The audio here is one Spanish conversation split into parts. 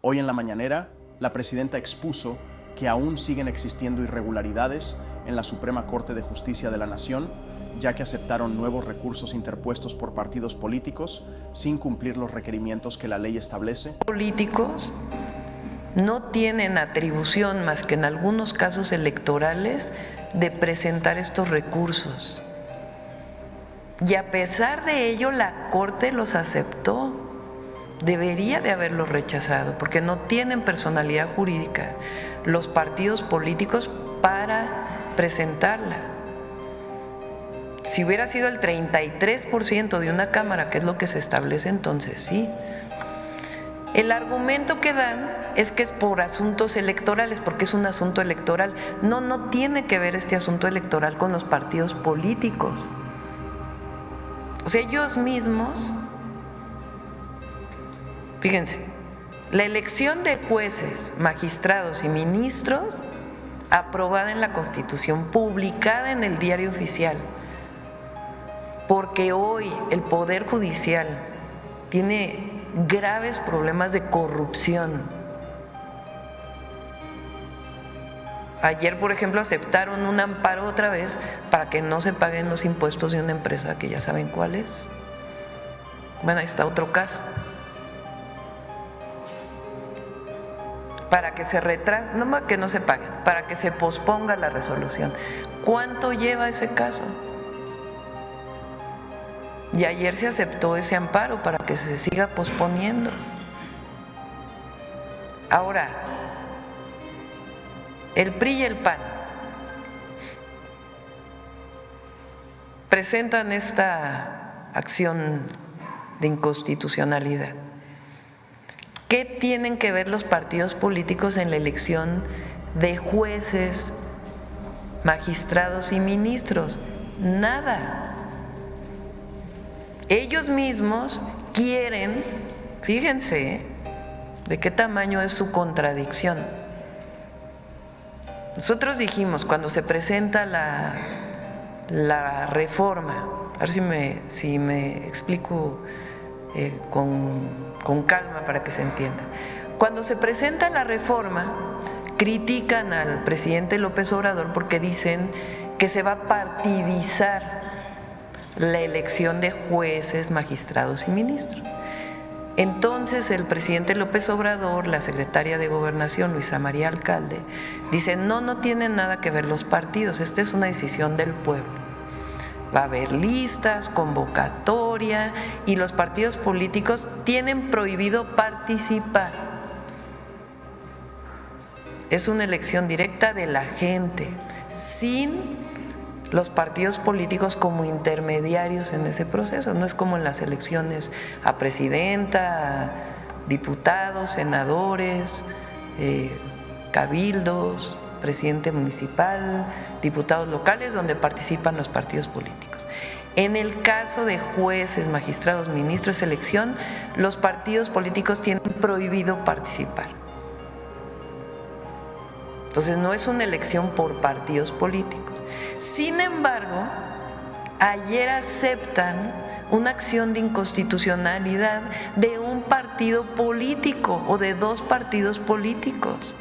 Hoy en la mañanera, la presidenta expuso que aún siguen existiendo irregularidades en la Suprema Corte de Justicia de la Nación, ya que aceptaron nuevos recursos interpuestos por partidos políticos sin cumplir los requerimientos que la ley establece. Políticos no tienen atribución más que en algunos casos electorales de presentar estos recursos. Y a pesar de ello, la Corte los aceptó. Debería de haberlos rechazado, porque no tienen personalidad jurídica los partidos políticos para presentarla. Si hubiera sido el 33% de una Cámara, que es lo que se establece, entonces sí. El argumento que dan es que es por asuntos electorales, porque es un asunto electoral. No tiene que ver este asunto electoral con los partidos políticos. O sea, ellos mismos, fíjense, la elección de jueces, magistrados y ministros aprobada en la Constitución, publicada en el Diario Oficial, porque hoy el Poder Judicial tiene graves problemas de corrupción. Ayer, por ejemplo, aceptaron un amparo otra vez para que no se paguen los impuestos de una empresa que ya saben cuál es. Bueno, ahí está otro caso. Para que se retrase, no más que no se paguen, para que se posponga la resolución. ¿Cuánto lleva ese caso? Y ayer se aceptó ese amparo para que se siga posponiendo. Ahora, el PRI y el PAN presentan esta acción de inconstitucionalidad. ¿Qué tienen que ver los partidos políticos en la elección de jueces, magistrados y ministros? Nada. Ellos mismos quieren, fíjense de qué tamaño es su contradicción. Nosotros dijimos, cuando se presenta la reforma, a ver si me explico con calma para que se entienda. Cuando se presenta la reforma, critican al presidente López Obrador porque dicen que se va a partidizar la elección de jueces, magistrados y ministros. Entonces el presidente López Obrador, la secretaria de Gobernación, Luisa María Alcalde, dice, no tienen nada que ver los partidos, esta es una decisión del pueblo. Va a haber listas, convocatoria, y los partidos políticos tienen prohibido participar. Es una elección directa de la gente, sin los partidos políticos como intermediarios en ese proceso. No es como en las elecciones a presidenta, a diputados, senadores, cabildos, presidente municipal, diputados locales, donde participan los partidos políticos. En el caso de jueces, magistrados, ministros, elección, los partidos políticos tienen prohibido participar. Entonces no es una elección por partidos políticos. Sin embargo, ayer aceptan una acción de inconstitucionalidad de un partido político o de dos partidos políticos.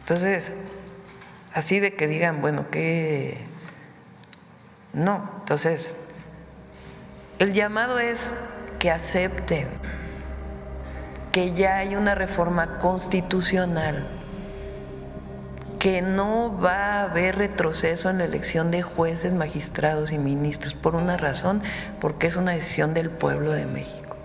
Entonces, así de que digan, bueno, que no. Entonces, el llamado es que acepten que ya hay una reforma constitucional, que no va a haber retroceso en la elección de jueces, magistrados y ministros, por una razón, porque es una decisión del pueblo de México.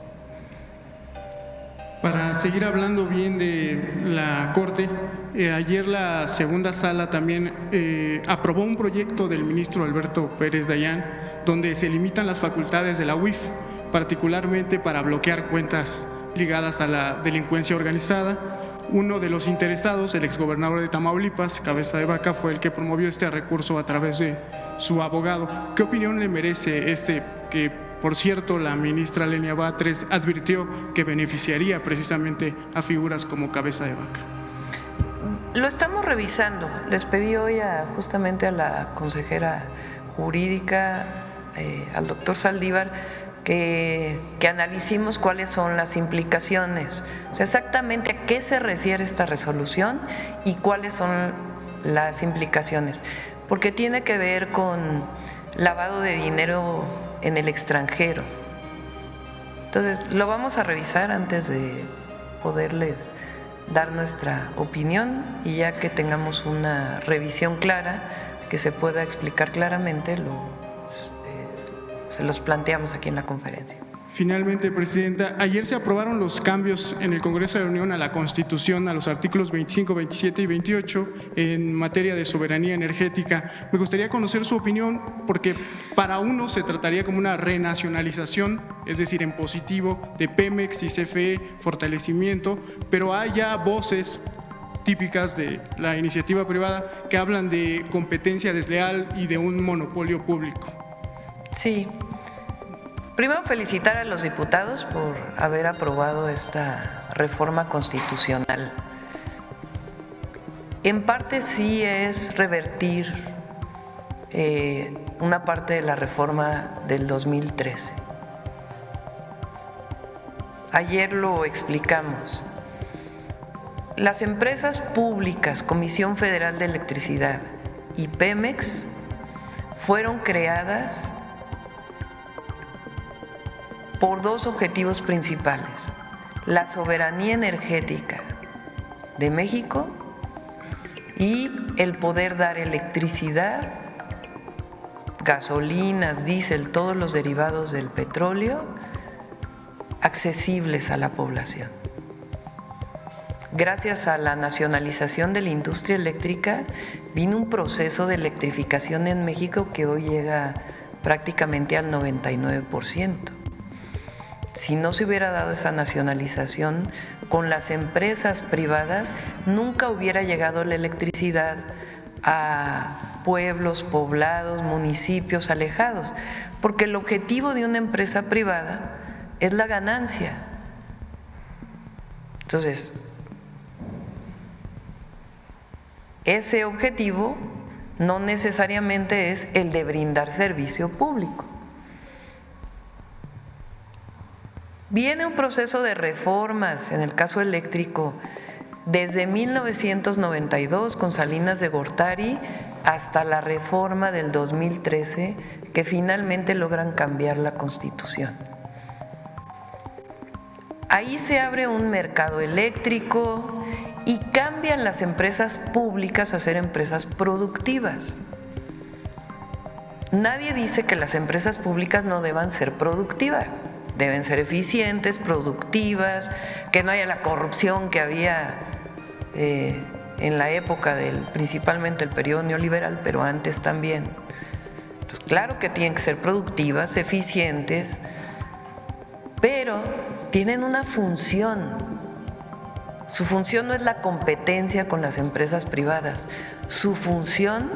Para seguir hablando bien de la Corte, ayer la segunda sala también aprobó un proyecto del ministro Alberto Pérez Dayán, donde se limitan las facultades de la UIF, particularmente para bloquear cuentas ligadas a la delincuencia organizada. Uno de los interesados, el exgobernador de Tamaulipas, Cabeza de Vaca, fue el que promovió este recurso a través de su abogado. ¿Qué opinión le merece que, por cierto, la ministra Lenia Batres advirtió que beneficiaría precisamente a figuras como Cabeza de Vaca? Lo estamos revisando. Les pedí hoy justamente a la consejera jurídica, al doctor Saldívar, que analicemos cuáles son las implicaciones, o sea, exactamente a qué se refiere esta resolución y cuáles son las implicaciones, porque tiene que ver con lavado de dinero en el extranjero. Entonces, lo vamos a revisar antes de poderles dar nuestra opinión, y ya que tengamos una revisión clara, que se pueda explicar claramente, se los planteamos aquí en la conferencia. Finalmente, Presidenta, ayer se aprobaron los cambios en el Congreso de la Unión a la Constitución, a los artículos 25, 27 y 28 en materia de soberanía energética. Me gustaría conocer su opinión, porque para uno se trataría como una renacionalización, es decir, en positivo, de Pemex y CFE, fortalecimiento, pero hay ya voces típicas de la iniciativa privada que hablan de competencia desleal y de un monopolio público. Sí. Primero, felicitar a los diputados por haber aprobado esta reforma constitucional. En parte sí es revertir una parte de la reforma del 2013. Ayer lo explicamos. Las empresas públicas, Comisión Federal de Electricidad y Pemex, fueron creadas por dos objetivos principales: la soberanía energética de México y el poder dar electricidad, gasolinas, diésel, todos los derivados del petróleo accesibles a la población. Gracias a la nacionalización de la industria eléctrica vino un proceso de electrificación en México que hoy llega prácticamente al 99%. Si no se hubiera dado esa nacionalización, con las empresas privadas nunca hubiera llegado la electricidad a pueblos, poblados, municipios alejados, porque el objetivo de una empresa privada es la ganancia. Entonces, ese objetivo no necesariamente es el de brindar servicio público. Viene un proceso de reformas en el caso eléctrico desde 1992 con Salinas de Gortari hasta la reforma del 2013, que finalmente logran cambiar la Constitución. Ahí se abre un mercado eléctrico y cambian las empresas públicas a ser empresas productivas. Nadie dice que las empresas públicas no deban ser productivas. Deben ser eficientes, productivas, que no haya la corrupción que había en la época principalmente el periodo neoliberal, pero antes también. Entonces, claro que tienen que ser productivas, eficientes, pero tienen una función. Su función no es la competencia con las empresas privadas, su función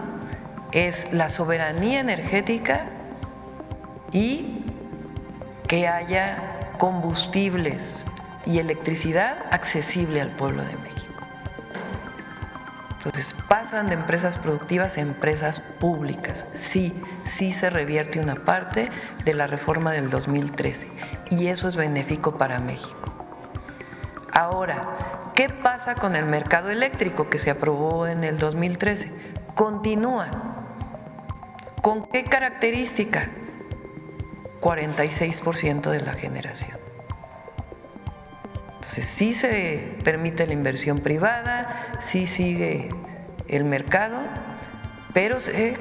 es la soberanía energética y que haya combustibles y electricidad accesible al pueblo de México. Entonces, pasan de empresas productivas a empresas públicas. Sí se revierte una parte de la reforma del 2013 y eso es benéfico para México. Ahora, ¿qué pasa con el mercado eléctrico que se aprobó en el 2013? Continúa. ¿Con qué característica? 46% de la generación. Entonces, sí se permite la inversión privada, sí sigue el mercado, pero se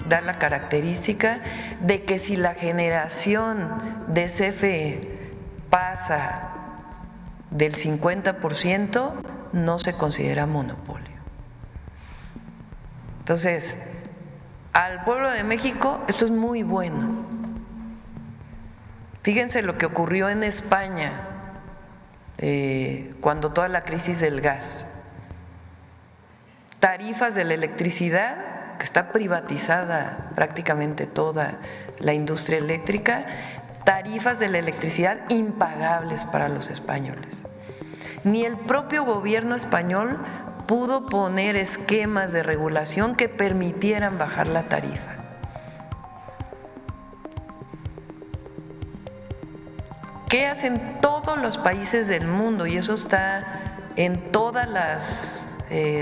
da la característica de que si la generación de CFE pasa del 50%, no se considera monopolio. Entonces, al pueblo de México esto es muy bueno. Fíjense lo que ocurrió en España cuando toda la crisis del gas. Tarifas de la electricidad, que está privatizada prácticamente toda la industria eléctrica, tarifas de la electricidad impagables para los españoles. Ni el propio gobierno español pudo poner esquemas de regulación que permitieran bajar la tarifa. ¿Qué hacen todos los países del mundo? Y eso está en todas las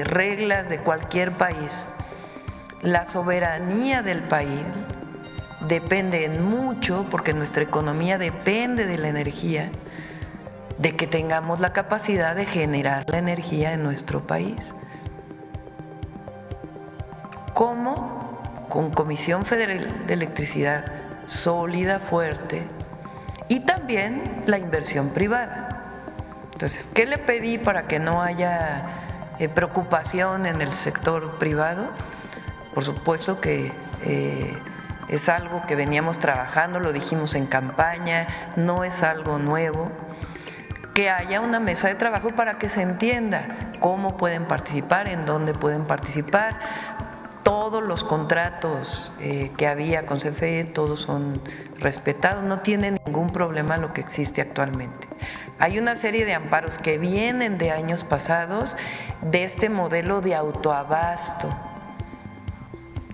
reglas de cualquier país. La soberanía del país depende en mucho, porque nuestra economía depende de la energía, de que tengamos la capacidad de generar la energía en nuestro país. ¿Cómo? Con Comisión Federal de Electricidad sólida, fuerte, y también la inversión privada. Entonces, ¿qué le pedí para que no haya preocupación en el sector privado? Por supuesto que es algo que veníamos trabajando, lo dijimos en campaña, no es algo nuevo, que haya una mesa de trabajo para que se entienda cómo pueden participar, en dónde pueden participar. Todos los contratos que había con CFE, todos son respetados, no tiene ningún problema lo que existe actualmente. Hay una serie de amparos que vienen de años pasados de este modelo de autoabasto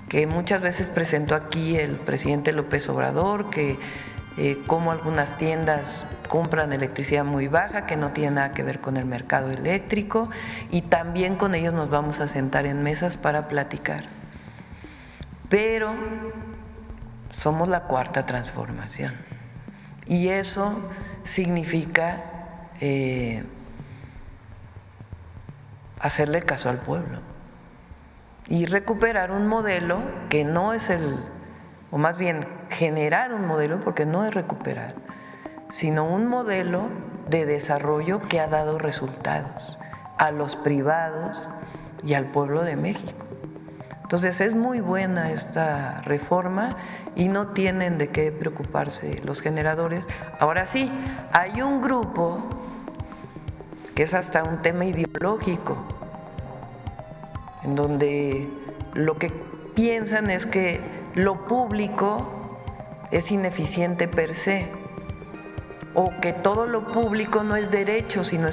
que muchas veces presentó aquí el presidente López Obrador, que como algunas tiendas compran electricidad muy baja, que no tiene nada que ver con el mercado eléctrico, y también con ellos nos vamos a sentar en mesas para platicar. Pero somos la cuarta transformación y eso significa hacerle caso al pueblo y recuperar un modelo que no es o más bien generar un modelo, porque no es recuperar, sino un modelo de desarrollo que ha dado resultados a los privados y al pueblo de México. Entonces es muy buena esta reforma y no tienen de qué preocuparse los generadores. Ahora sí, hay un grupo que es hasta un tema ideológico, en donde lo que piensan es que lo público es ineficiente per se, o que todo lo público no es derecho, sino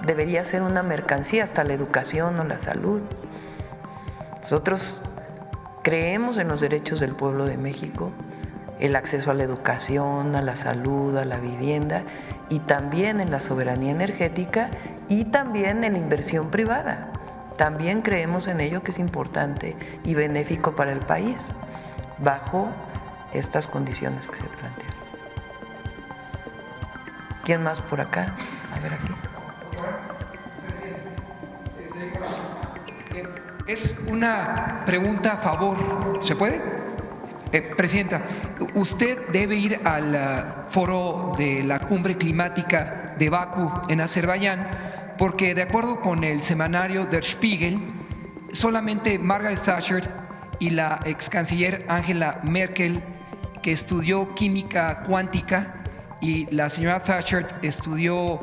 debería ser una mercancía, hasta la educación o la salud. Nosotros creemos en los derechos del pueblo de México, el acceso a la educación, a la salud, a la vivienda, y también en la soberanía energética y también en la inversión privada. También creemos en ello, que es importante y benéfico para el país, bajo estas condiciones que se plantean. ¿Quién más por acá? A ver, aquí. Es una pregunta a favor, ¿se puede? Presidenta, usted debe ir al foro de la cumbre climática de Bakú en Azerbaiyán, porque de acuerdo con el semanario Der Spiegel, solamente Margaret Thatcher y la ex canciller Angela Merkel, que estudió química cuántica, y la señora Thatcher estudió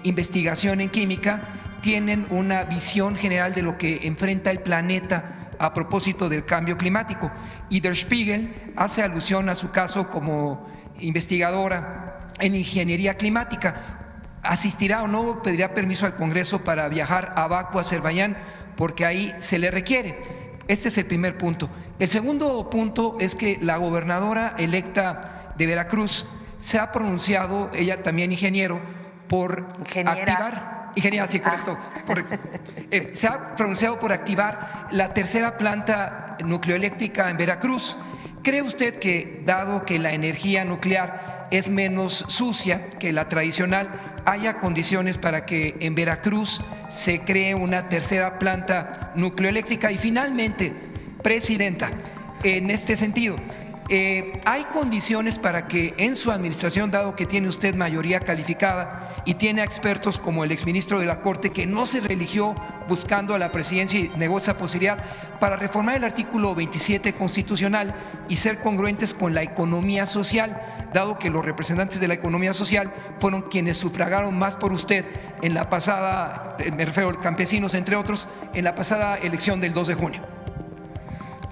investigación en química, tienen una visión general de lo que enfrenta el planeta a propósito del cambio climático. Y Der Spiegel hace alusión a su caso como investigadora en ingeniería climática. ¿Asistirá o no? ¿Pedirá permiso al Congreso para viajar a Bakú, Azerbaiyán? Porque ahí se le requiere. Este es el primer punto. El segundo punto es que la gobernadora electa de Veracruz se ha pronunciado, ella también ingeniero, por activar… Ingeniera, sí, correcto. Se ha pronunciado por activar la tercera planta nucleoeléctrica en Veracruz. ¿Cree usted que, dado que la energía nuclear es menos sucia que la tradicional, haya condiciones para que en Veracruz se cree una tercera planta nucleoeléctrica? Y finalmente, Presidenta, en este sentido, ¿hay condiciones para que en su administración, dado que tiene usted mayoría calificada y tiene a expertos como el exministro de la Corte, que no se religió buscando a la presidencia y negó esa posibilidad, para reformar el artículo 27 constitucional y ser congruentes con la economía social, dado que los representantes de la economía social fueron quienes sufragaron más por usted en la pasada, me refiero a campesinos entre otros, en la pasada elección del 2 de junio?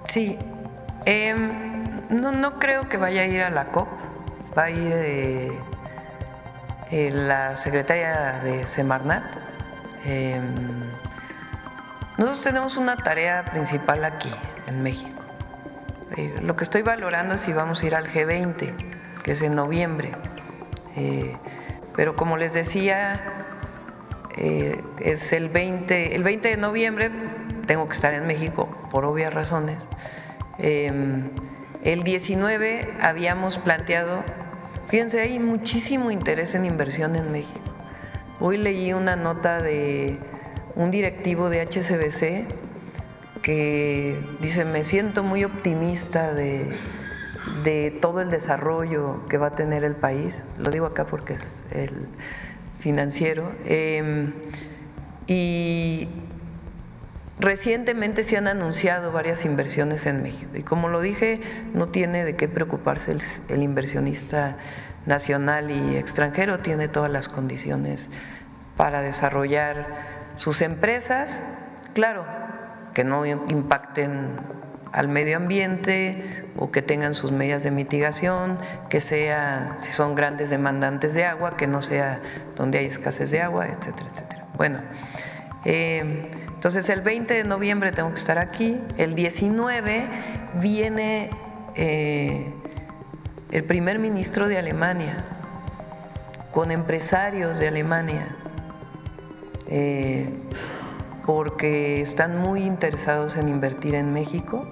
Sí, no creo que vaya a ir a la COP, va a ir la secretaria de Semarnat. Nosotros tenemos una tarea principal aquí en México. Lo que estoy valorando es si vamos a ir al G20, que es en noviembre Pero como les decía, es el 20 de noviembre, tengo que estar en México por obvias razones. El 19 habíamos planteado, fíjense, hay muchísimo interés en inversión en México. Hoy leí una nota de un directivo de HSBC que dice: me siento muy optimista de todo el desarrollo que va a tener el país. Lo digo acá porque es el Financiero. Y recientemente se han anunciado varias inversiones en México y, como lo dije, no tiene de qué preocuparse el inversionista nacional y extranjero, tiene todas las condiciones para desarrollar sus empresas, claro, que no impacten al medio ambiente o que tengan sus medidas de mitigación, que sea, si son grandes demandantes de agua, que no sea donde hay escasez de agua, etcétera, etcétera. Bueno, entonces el 20 de noviembre tengo que estar aquí, el 19 viene el primer ministro de Alemania con empresarios de Alemania, porque están muy interesados en invertir en México.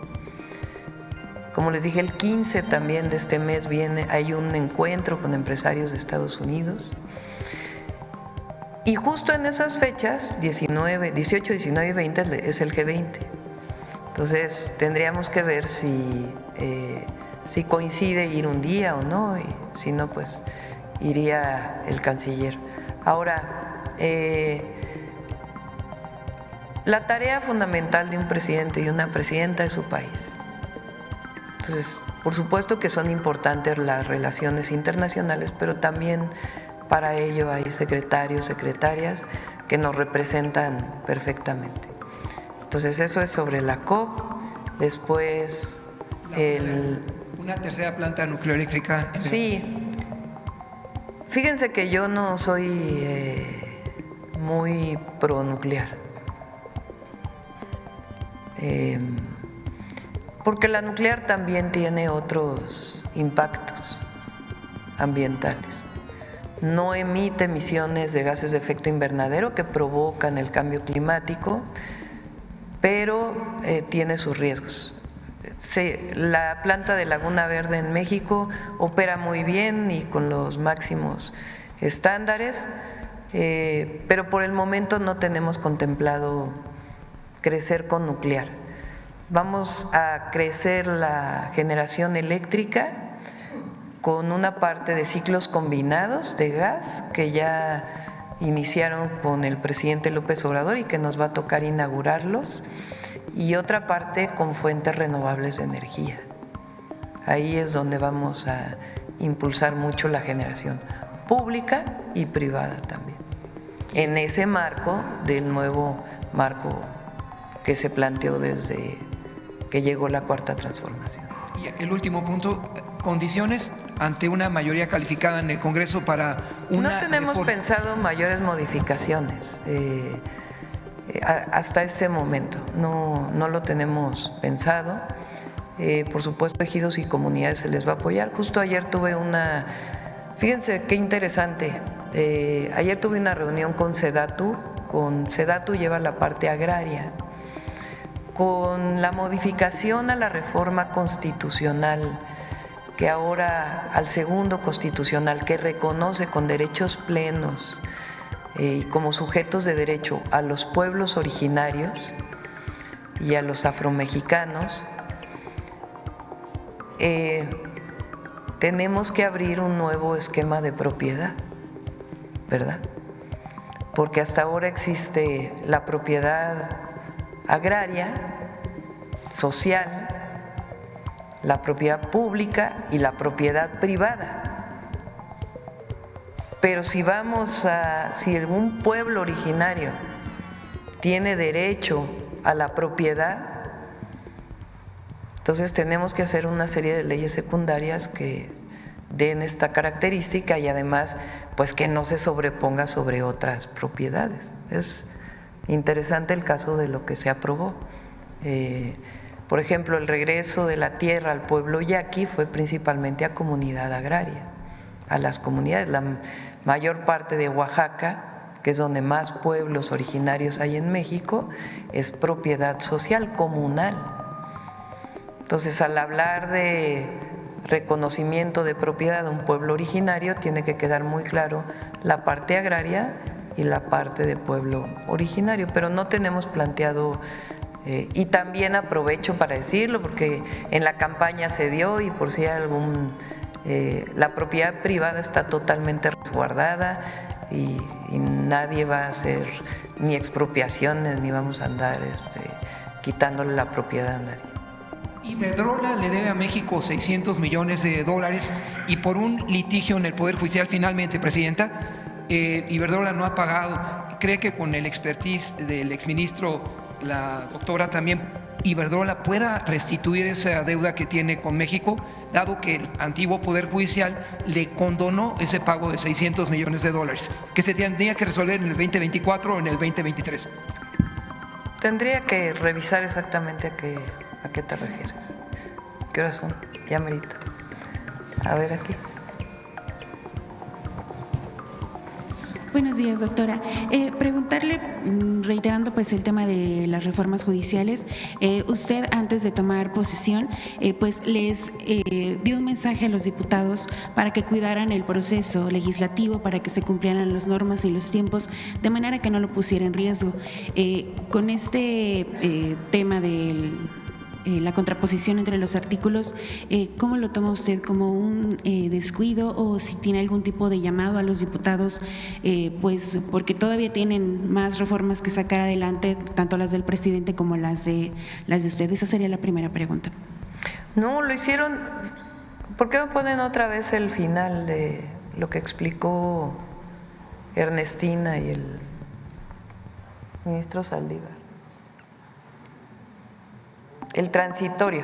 Como les dije, el 15 también de este mes hay un encuentro con empresarios de Estados Unidos. Y justo en esas fechas, 18, 19 y 20, es el G20. Entonces tendríamos que ver si coincide ir un día o no, y si no, pues iría el canciller. Ahora, la tarea fundamental de un presidente y una presidenta es su país. Entonces, por supuesto que son importantes las relaciones internacionales, pero también para ello hay secretarios, secretarias que nos representan perfectamente. Entonces, eso es sobre la COP. Después, una tercera planta nucleoeléctrica. Sí. Fíjense que yo no soy muy pronuclear. Porque la nuclear también tiene otros impactos ambientales. No emite emisiones de gases de efecto invernadero que provocan el cambio climático, pero tiene sus riesgos. La planta de Laguna Verde en México opera muy bien y con los máximos estándares, pero por el momento no tenemos contemplado crecer con nuclear. Vamos a crecer la generación eléctrica con una parte de ciclos combinados de gas que ya iniciaron con el presidente López Obrador y que nos va a tocar inaugurarlos, y otra parte con fuentes renovables de energía. Ahí es donde vamos a impulsar mucho la generación pública y privada también, en ese marco del nuevo marco que se planteó desde que llegó la Cuarta Transformación. Y el último punto, condiciones ante una mayoría calificada en el Congreso para una No tenemos reforma. pensado mayores modificaciones hasta este momento, no lo tenemos pensado. Por supuesto, ejidos y comunidades se les va a apoyar. Justo ayer tuve fíjense qué interesante, ayer tuve una reunión con SEDATU. SEDATU lleva la parte agraria. Con la modificación a la reforma constitucional, que ahora al segundo constitucional, que reconoce con derechos plenos y como sujetos de derecho a los pueblos originarios y a los afromexicanos, tenemos que abrir un nuevo esquema de propiedad, ¿verdad? Porque hasta ahora existe la propiedad agraria, social, la propiedad pública y la propiedad privada. Pero si algún pueblo originario tiene derecho a la propiedad, entonces tenemos que hacer una serie de leyes secundarias que den esta característica y además, pues, que no se sobreponga sobre otras propiedades. Es interesante el caso de lo que se aprobó. Por ejemplo, el regreso de la tierra al pueblo yaqui fue principalmente a comunidad agraria. a las comunidades. La mayor parte de Oaxaca, que es donde más pueblos originarios hay en México, es propiedad social, comunal. Entonces, al hablar de reconocimiento de propiedad de un pueblo originario, tiene que quedar muy claro la parte agraria y la parte de pueblo originario, pero no tenemos planteado, y también aprovecho para decirlo, porque en la campaña se dio y por si hay algún… la propiedad privada está totalmente resguardada y nadie va a hacer ni expropiaciones ni vamos a andar quitándole la propiedad a nadie. Iberdrola le debe a México $600 millones y por un litigio en el Poder Judicial finalmente, Presidenta, Iberdrola no ha pagado. ¿Cree que con el expertise del exministro, la doctora, también Iberdrola pueda restituir esa deuda que tiene con México, dado que el antiguo Poder Judicial le condonó ese pago de $600 millones que se tendría que resolver en el 2024 o en el 2023? Tendría que revisar exactamente a qué te refieres. ¿Qué horas son? Ya merito. A ver aquí. Buenos días, doctora. Preguntarle, reiterando pues el tema de las reformas judiciales, usted antes de tomar posesión pues les dio un mensaje a los diputados para que cuidaran el proceso legislativo, para que se cumplieran las normas y los tiempos, de manera que no lo pusiera en riesgo. Con este tema de la contraposición entre los artículos, ¿cómo lo toma usted? ¿Como un descuido o si tiene algún tipo de llamado a los diputados? Pues porque todavía tienen más reformas que sacar adelante, tanto las del presidente como las de usted. Esa sería la primera pregunta. No, lo hicieron… ¿Por qué no ponen otra vez el final de lo que explicó Ernestina y el ministro Saldívar? El transitorio.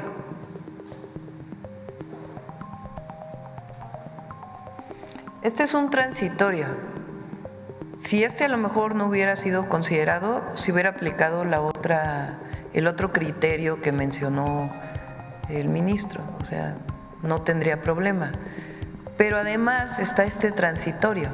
Este es un transitorio. Si a lo mejor no hubiera sido considerado, se hubiera aplicado el otro criterio que mencionó el ministro, o sea, no tendría problema. Pero además está este transitorio.